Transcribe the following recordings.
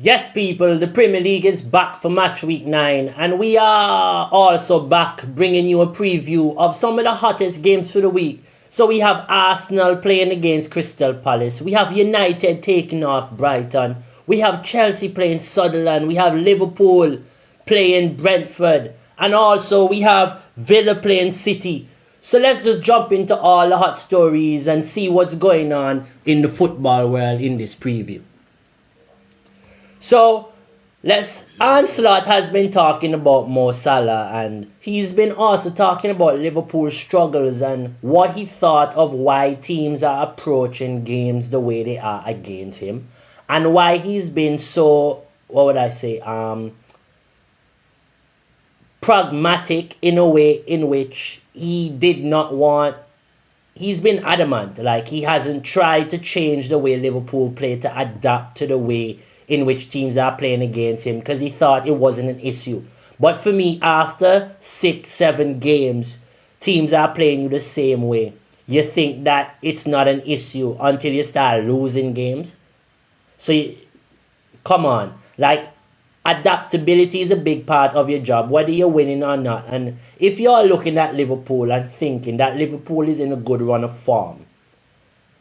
Yes, people, the Premier League is back for Matchweek 9, and we are also back bringing you a preview of some of the hottest games for the week. So we have Arsenal playing against Crystal Palace, we have United taking off Brighton, we have Chelsea playing Sunderland, we have Liverpool playing Brentford, and also we have Villa playing City. So let's just jump into all the hot stories and see what's going on in the football world in this preview. So, Ancelot has been talking about Mo Salah, and he's been also talking about Liverpool's struggles and what he thought of why teams are approaching games the way they are against him, and why he's been so, pragmatic in a way in which he's been adamant, like he hasn't tried to change the way Liverpool play to adapt to the way in which teams are playing against him, because he thought it wasn't an issue. But for me, after 6-7 games, teams are playing you the same way. You think that it's not an issue until you start losing games. So, come on. Like, adaptability is a big part of your job, whether you're winning or not. And if you're looking at Liverpool and thinking that Liverpool is in a good run of form,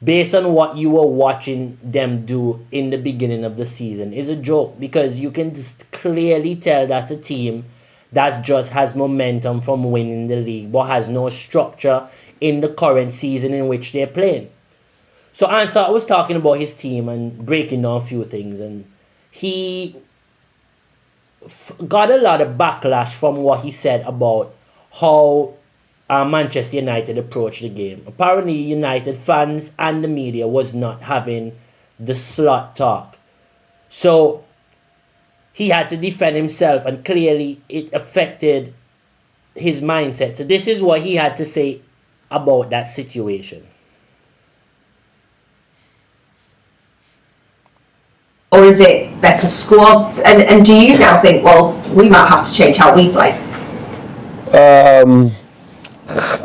based on what you were watching them do in the beginning of the season, is a joke, because you can just clearly tell that's a team that just has momentum from winning the league but has no structure in the current season in which they're playing. So Ansar was talking about his team and breaking down a few things, and he got a lot of backlash from what he said about how Manchester United approached the game. Apparently, United fans and the media was not having the slot talk. So, he had to defend himself, and clearly it affected his mindset. So, this is what he had to say about that situation. Or is it better squads? And do you now think, well, we might have to change how we play?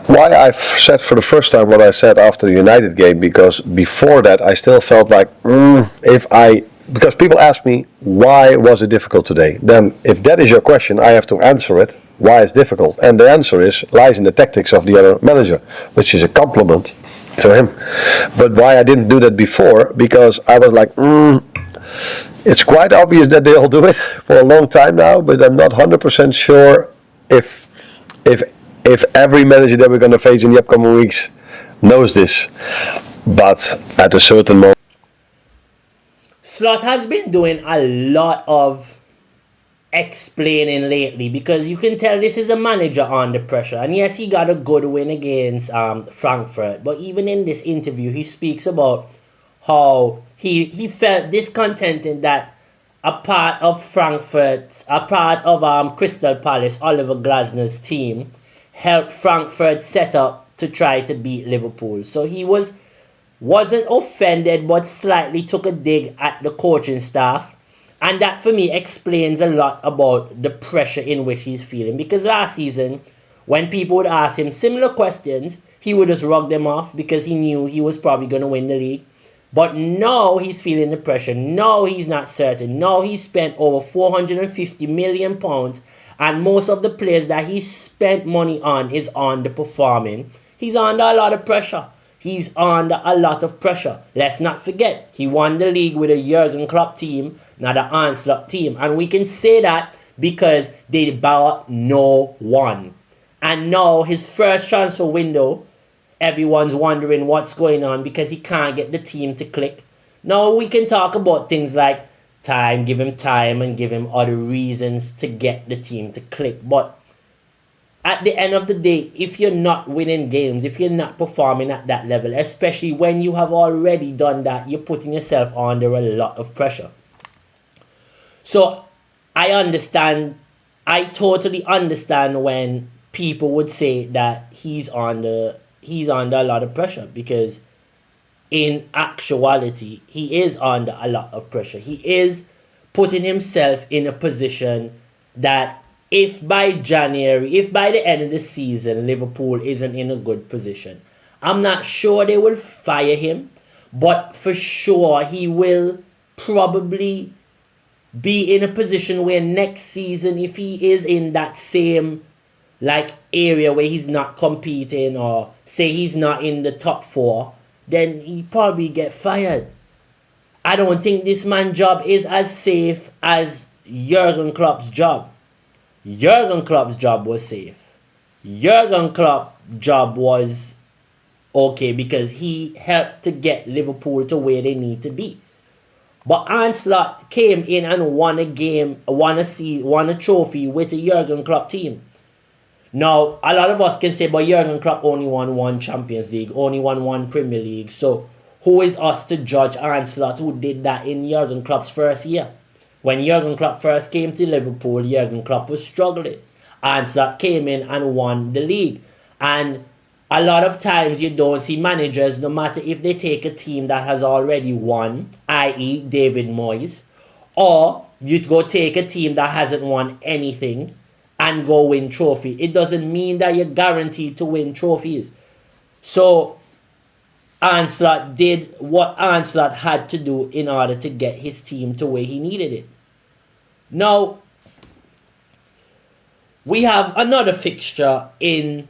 Why I've said for the first time what I said after the United game, because before that I still felt like because people ask me why was it difficult today, then if that is your question I have to answer it, why it's difficult, and the answer lies in the tactics of the other manager, which is a compliment to him. But why I didn't do that before, because I was like it's quite obvious that they all do it for a long time now, but I'm not 100% sure if every manager that we're going to face in the upcoming weeks knows this. But at a certain moment, Slot has been doing a lot of explaining lately, because you can tell this is a manager under pressure. And yes, he got a good win against Frankfurt, but even in this interview he speaks about how he felt discontented that a part of Crystal Palace, Oliver Glasner's team, helped Frankfurt set up to try to beat Liverpool. So he wasn't offended, but slightly took a dig at the coaching staff. And that for me explains a lot about the pressure in which he's feeling. Because last season, when people would ask him similar questions, he would just rug them off because he knew he was probably going to win the league. But now he's feeling the pressure. Now he's not certain. Now he's spent over £450 million, and most of the players that he spent money on is underperforming. He's under a lot of pressure. Let's not forget, he won the league with a Jurgen Klopp team, not an Ancelot team. And we can say that because they bought no one. And now his first transfer window, everyone's wondering what's going on because he can't get the team to click. Now we can talk about things like give him time and give him other reasons to get the team to click. But at the end of the day, if you're not winning games, if you're not performing at that level, especially when you have already done that, you're putting yourself under a lot of pressure. So I totally understand when people would say that he's under a lot of pressure, because in actuality, he is under a lot of pressure. He is putting himself in a position that if by the end of the season, Liverpool isn't in a good position, I'm not sure they will fire him, but for sure he will probably be in a position where next season, if he is in that same like area where he's not competing, or say he's not in the top 4, then he probably get fired. I don't think this man's job is as safe as Jurgen Klopp's job. Jurgen Klopp's job was safe. Jurgen Klopp's job was okay because he helped to get Liverpool to where they need to be. But Arne Slot came in and won a game, won a trophy with a Jurgen Klopp team. Now, a lot of us can say, but Jurgen Klopp only won 1 Champions League, only won 1 Premier League. So, who is us to judge Arne Slot, who did that in Jurgen Klopp's first year? When Jurgen Klopp first came to Liverpool, Jurgen Klopp was struggling. Arne Slot came in and won the league. And a lot of times you don't see managers, no matter if they take a team that has already won, i.e. David Moyes, or you go take a team that hasn't won anything and go win trophy. It doesn't mean that you're guaranteed to win trophies. So Arne Slot did what Arne Slot had to do in order to get his team to where he needed it. Now, we have another fixture in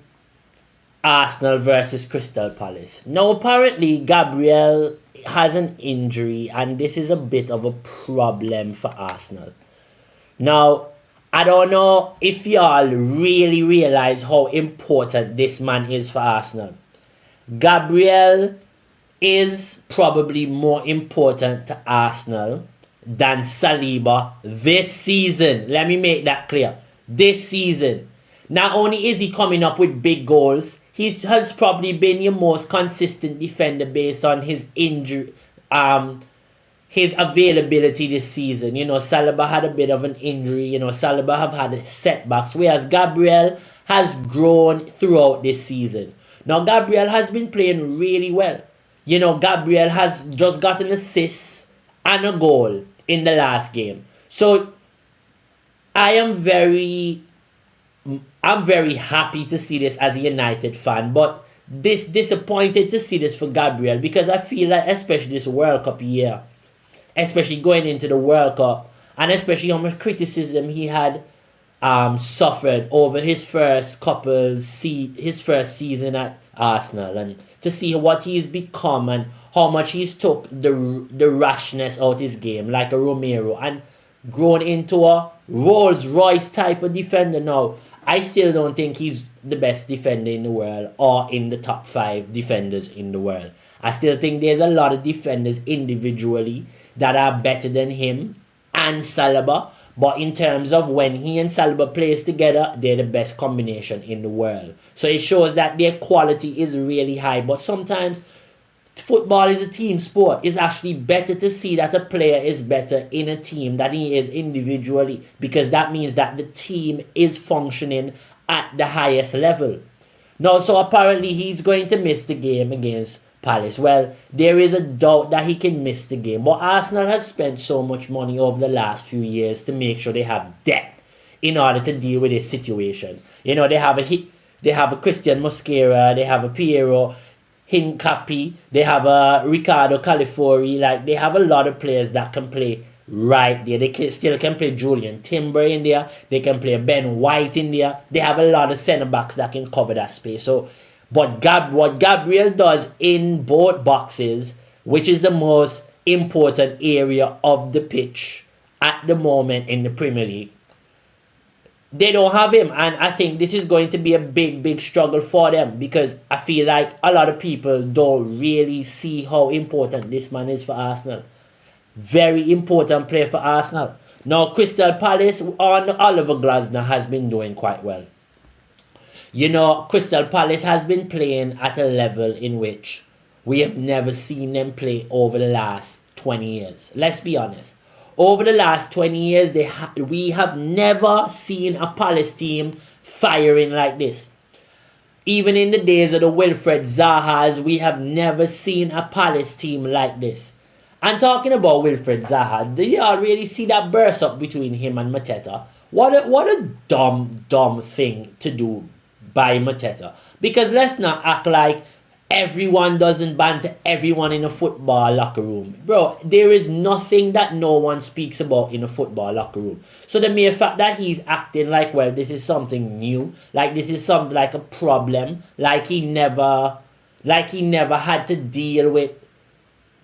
Arsenal versus Crystal Palace. Now, apparently, Gabriel has an injury, and this is a bit of a problem for Arsenal. Now, I don't know if y'all really realize how important this man is for Arsenal. Gabriel is probably more important to Arsenal than Saliba this season. Let me make that clear. This season. Not only is he coming up with big goals, he has probably been your most consistent defender based on his injury, his availability this season. You know, Saliba had a bit of an injury. You know, Saliba have had setbacks, whereas Gabriel has grown throughout this season. Now, Gabriel has been playing really well. You know, Gabriel has just got an assist and a goal in the last game. So, I'm very happy to see this as a United fan, but disappointed to see this for Gabriel, because I feel like, especially this World Cup year, especially going into the World Cup, and especially how much criticism he had suffered over his first season at Arsenal, and to see what he's become and how much he's took the rashness out his game, like a Romero, and grown into a Rolls Royce type of defender. Now, I still don't think he's the best defender in the world or in the top 5 defenders in the world. I still think there's a lot of defenders individually that are better than him and Saliba. But in terms of when he and Saliba plays together, they're the best combination in the world. So it shows that their quality is really high. But sometimes football is a team sport. It's actually better to see that a player is better in a team than he is individually, because that means that the team is functioning at the highest level. Now, so apparently he's going to miss the game against Palace. Well, there is a doubt that he can miss the game, but Arsenal has spent so much money over the last few years to make sure they have depth in order to deal with this situation. You know, they have a Christian Mosquera, they have a Piero Hincapi, they have a Ricardo Califori. Like, they have a lot of players that can play right there. They still can play Julian Timber in there. They can play Ben White in there. They have a lot of centre backs that can cover that space. So, but what Gabriel does in both boxes, which is the most important area of the pitch at the moment in the Premier League, they don't have him, and I think this is going to be a big struggle for them, because I feel like a lot of people don't really see how important this man is for Arsenal. Very important player for Arsenal. Now, Crystal Palace on Oliver Glasner has been doing quite well. You know, Crystal Palace has been playing at a level in which we have never seen them play over the last 20 years. Let's be honest. Over the last 20 years, we have never seen a Palace team firing like this. Even in the days of the Wilfred Zahas, we have never seen a Palace team like this. And talking about Wilfred Zaha, do y'all really see that burst up between him and Mateta? What a dumb thing to do by Mateta. Because let's not act like everyone doesn't banter everyone in a football locker room. Bro, there is nothing that no one speaks about in a football locker room. So the mere fact that he's acting like, well, this is something new, like this is something like a problem, like he never had to deal with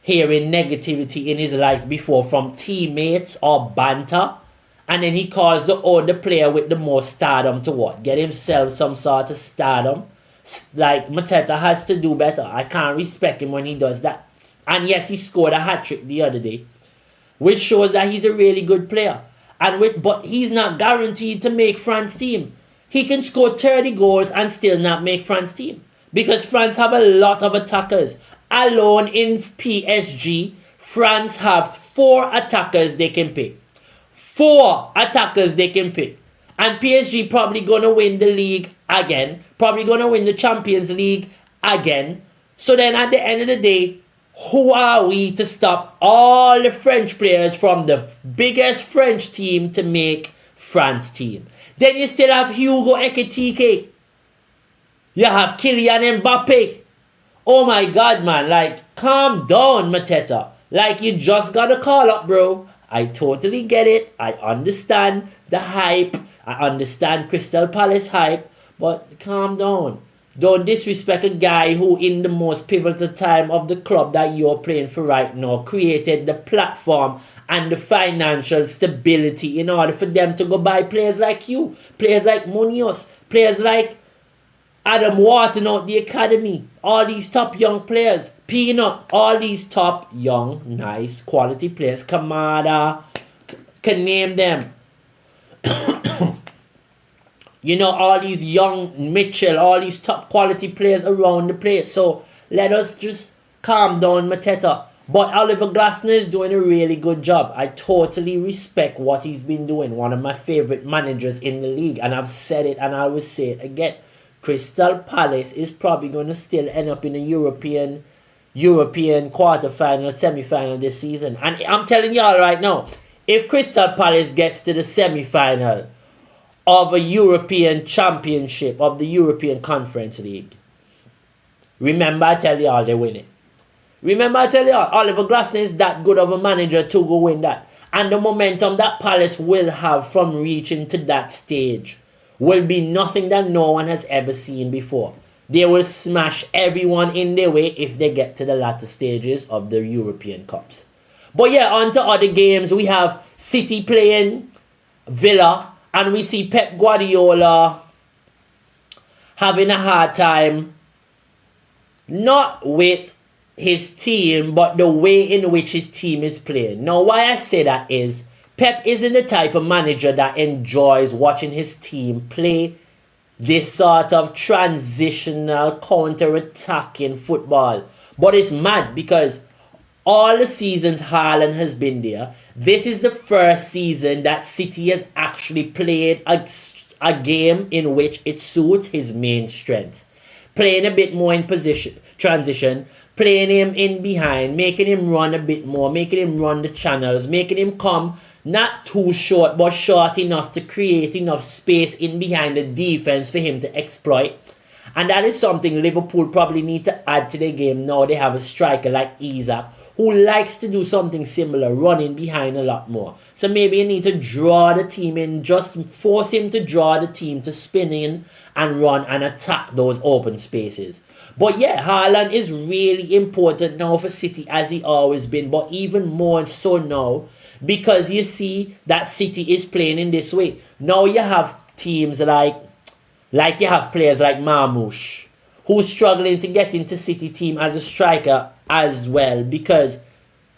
hearing negativity in his life before from teammates or banter, and then he calls the older player with the most stardom to what? Get himself some sort of stardom. Like, Mateta has to do better. I can't respect him when he does that. And yes, he scored a hat-trick the other day, which shows that he's a really good player. But he's not guaranteed to make France team. He can score 30 goals and still not make France team, because France have a lot of attackers. Alone in PSG, France have 4 attackers they can pick. 4 attackers they can pick. And PSG probably going to win the league again. Probably going to win the Champions League again. So then at the end of the day, who are we to stop all the French players from the biggest French team to make France team? Then you still have Hugo Ekitike. You have Kylian Mbappe. Oh my God, man. Like, calm down, Mateta. Like, you just got to call up, bro. I totally get it. I understand the hype. I understand Crystal Palace hype. But calm down. Don't disrespect a guy who, in the most pivotal time of the club that you're playing for right now, created the platform and the financial stability in order for them to go buy players like you, players like Munoz, players like Adam Wharton out the academy, all these top young players, Peanut, all these top young, nice, quality players, Kamada, can name them. You know, all these young Mitchell, all these top quality players around the place. So let us just calm down, Mateta. But Oliver Glasner is doing a really good job. I totally respect what he's been doing. One of my favorite managers in the league. And I've said it and I will say it again. Crystal Palace is probably going to still end up in a European quarter-final, semi-final this season. And I'm telling y'all right now, if Crystal Palace gets to the semi-final of a European Championship, of the European Conference League, remember I tell y'all they win it. Remember I tell y'all, Oliver Glasner is that good of a manager to go win that. And the momentum that Palace will have from reaching to that stage will be nothing that no one has ever seen before. They will smash everyone in their way if they get to the latter stages of the European Cups. But yeah, on to other games. We have City playing Villa, and we see Pep Guardiola having a hard time, not with his team, but the way in which his team is playing. Now, why I say that is, Pep isn't the type of manager that enjoys watching his team play this sort of transitional, counter-attacking football. But it's mad because all the seasons Haaland has been there, this is the first season that City has actually played a game in which it suits his main strength. Playing a bit more in transition, playing him in behind, making him run a bit more, making him run the channels, making him come not too short, but short enough to create enough space in behind the defense for him to exploit. And that is something Liverpool probably need to add to their game now. They have a striker like Isaac who likes to do something similar, running behind a lot more. So maybe you need to draw the team in, just force him to draw the team to spin in and run and attack those open spaces. But yeah, Haaland is really important now for City, as he always been, but even more so now because you see that City is playing in this way. Now you have teams like you have players like Marmoush, who's struggling to get into City team as a striker as well, because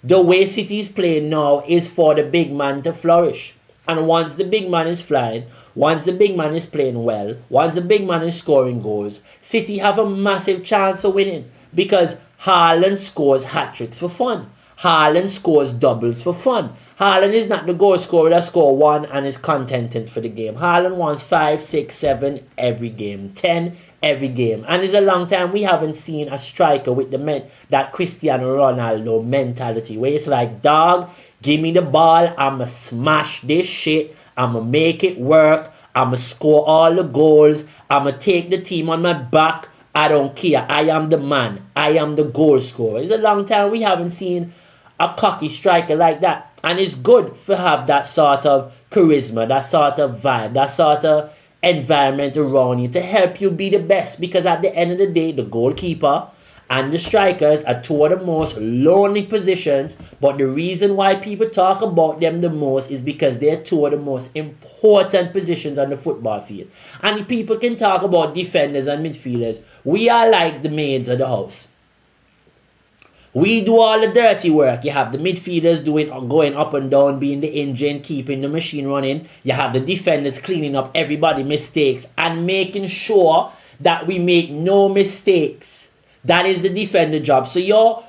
the way City is playing now is for the big man to flourish. And once the big man is flying, once the big man is playing well, once the big man is scoring goals, City have a massive chance of winning, because Haaland scores hat-tricks for fun. Haaland scores doubles for fun. Haaland is not the goal scorer that score one and is contented for the game. Haaland wants 5, 6, 7 every game, 10 every game. And it's a long time we haven't seen a striker with that Cristiano Ronaldo mentality, where it's like, dog, give me the ball, I'ma smash this shit, I'ma make it work, I'ma score all the goals, I'ma take the team on my back, I don't care. I am the man. I am the goal scorer. It's a long time we haven't seen a cocky striker like that. And it's good to have that sort of charisma, that sort of vibe, that sort of environment around you to help you be the best. Because at the end of the day, the goalkeeper and the strikers are two of the most lonely positions, but the reason why people talk about them the most is because they're two of the most important positions on the football field. And people can talk about defenders and midfielders. We are like the maids of the house. We do all the dirty work. You have the midfielders going up and down, being the engine, keeping the machine running. You have the defenders cleaning up everybody's mistakes and making sure that we make no mistakes. That is the defender job. So your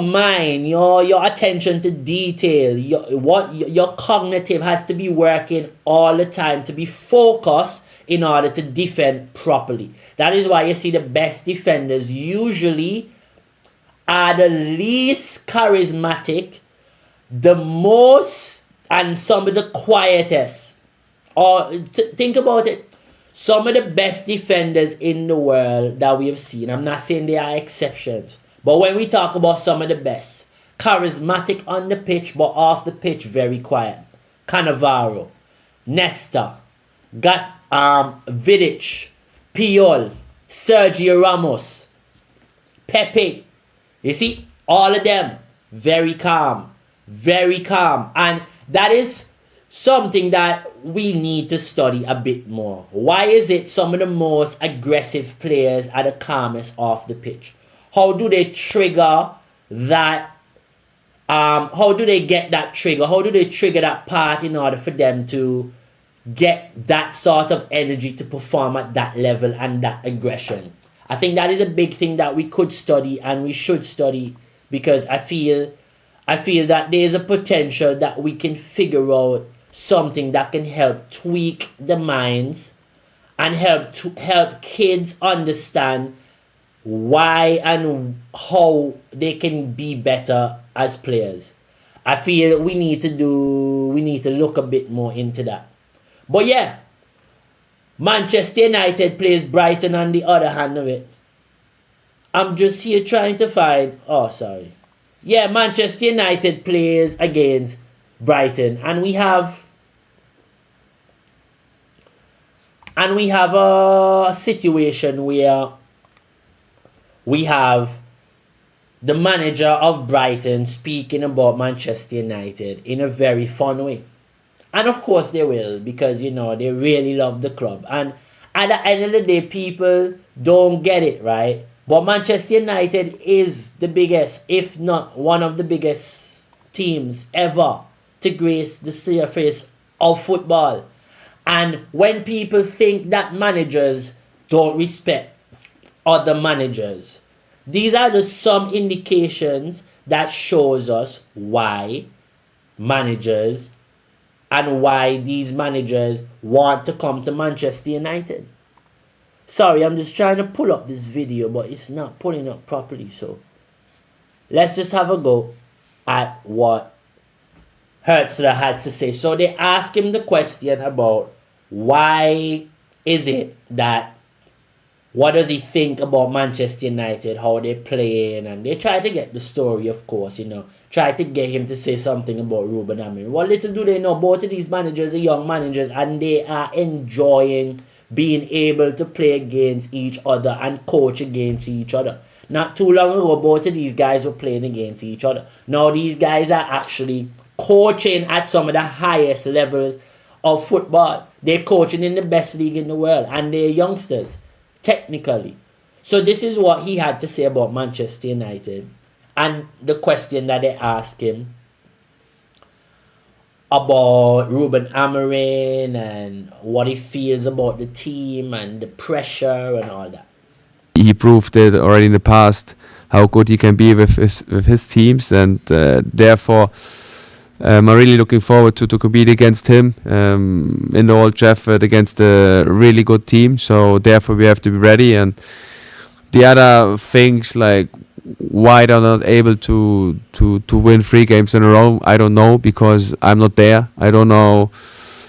mind, your attention to detail, your cognitive has to be working all the time to be focused in order to defend properly. That is why you see the best defenders usually are the least charismatic, the most, and some of the quietest. Or think about it. Some of the best defenders in the world that we have seen, I'm not saying they are exceptions, but when we talk about some of the best, charismatic on the pitch, but off the pitch, very quiet. Cannavaro, Nesta, Vidic, Puyol, Sergio Ramos, Pepe. You see, all of them, very calm. And that is something that we need to study a bit more. Why is it some of the most aggressive players are the calmest off the pitch? How do they trigger that? How do they get that trigger? How do they trigger that part in order for them to get that sort of energy to perform at that level and that aggression? I think that is a big thing that we could study and we should study, because I feel that there is a potential that we can figure out something that can help tweak the minds and help kids understand why and how they can be better as players. I feel we need to look a bit more into that. But yeah, Manchester United plays Brighton on the other hand of it. I'm just here trying to find... Oh, sorry. Yeah, Manchester United plays against Brighton. And we have a situation where we have the manager of Brighton speaking about Manchester United in a very fun way. And of course they will, because, you know, they really love the club. And at the end of the day, people don't get it, right? But Manchester United is the biggest, if not one of the biggest teams ever to grace the surface of football. And when people think that managers don't respect other managers, these are just some indications that shows us why managers and why these managers want to come to Manchester United. Sorry, I'm just trying to pull up this video, but it's not pulling up properly. So let's just have a go at what Hertzler had to say. So they asked him the question about why is it that, what does he think about Manchester United, how they play, and they try to get the story, of course, you know, try to get him to say something about Rúben Amorim. Well, little do they know, both of these managers are young managers and they are enjoying being able to play against each other and coach against each other. Not too long ago, both of these guys were playing against each other. Now these guys are actually coaching at some of the highest levels of football. They're coaching in the best league in the world, and they're youngsters, technically. So this is what he had to say about Manchester United, and the question that they asked him about Rúben Amorim and what he feels about the team and the pressure and all that. He proved it already in the past how good he can be with his teams, and therefore I'm really looking forward to compete against him in the Old Trafford against a really good team. So therefore we have to be ready. And the other things, like why they're not able to win 3 games in a row, I don't know, because I'm not there. I don't know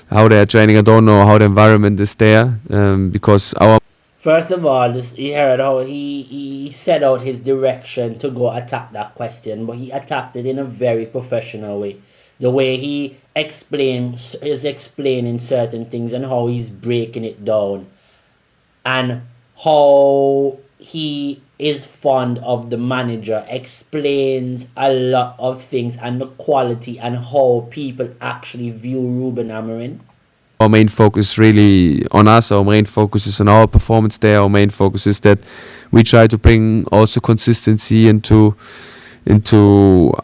how they're training. I don't know how the environment is there, because our... First of all, you heard how he set out his direction to go attack that question, but he attacked it in a very professional way. The way he is explaining certain things and how he's breaking it down, and how he is fond of the manager, explains a lot of things and the quality and how people actually view Rúben Amorim. Our main focus really on us. Our main focus is on our performance there. Our main focus is that we try to bring also consistency into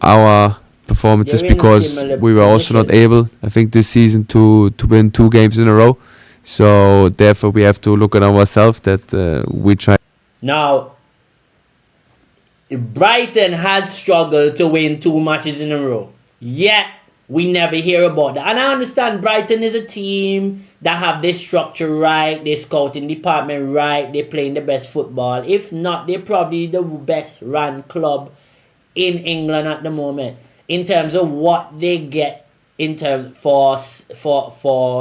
our performances, They're in because similar we were also not positions. able, I think, this season to win 2 games in a row. So therefore we have to look at ourselves that we try. Now, Brighton has struggled to win 2 matches in a row. Yet, we never hear about that. And I understand Brighton is a team that have their structure right, their scouting department right, they're playing the best football. If not, they're probably the best run club in England at the moment. In terms of what they get in terms for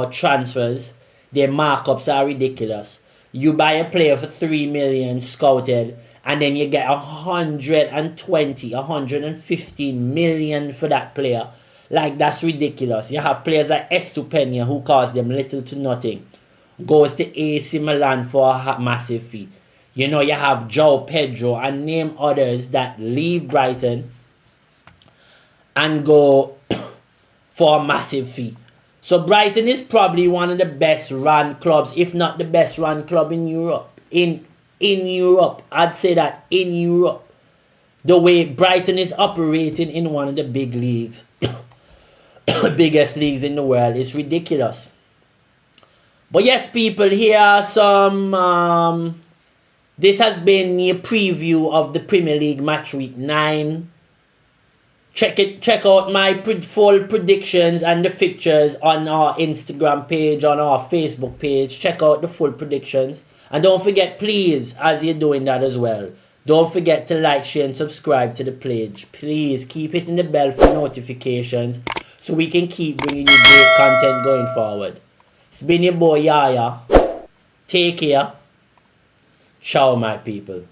transfers, their markups are ridiculous. You buy a player for 3 million scouted, and then you get 115 million for that player. Like, that's ridiculous. You have players like Estupenia, who cost them little to nothing, goes to AC Milan for a massive fee. You know, you have Joe Pedro and name others that leave Brighton and go for a massive fee. So Brighton is probably one of the best run clubs, if not the best run club in Europe. In Europe, I'd say that in Europe, the way Brighton is operating in one of the big leagues, biggest leagues in the world, is ridiculous. But yes, people, here are some. This has been a preview of the Premier League Matchweek 9. Check out my full predictions and the fixtures on our Instagram page, on our Facebook page. Check out the full predictions. And don't forget, please, as you're doing that as well, don't forget to like, share, and subscribe to the page. Please keep hitting the bell for notifications so we can keep bringing you great content going forward. It's been your boy YAHYAH. Take care. Ciao, my people.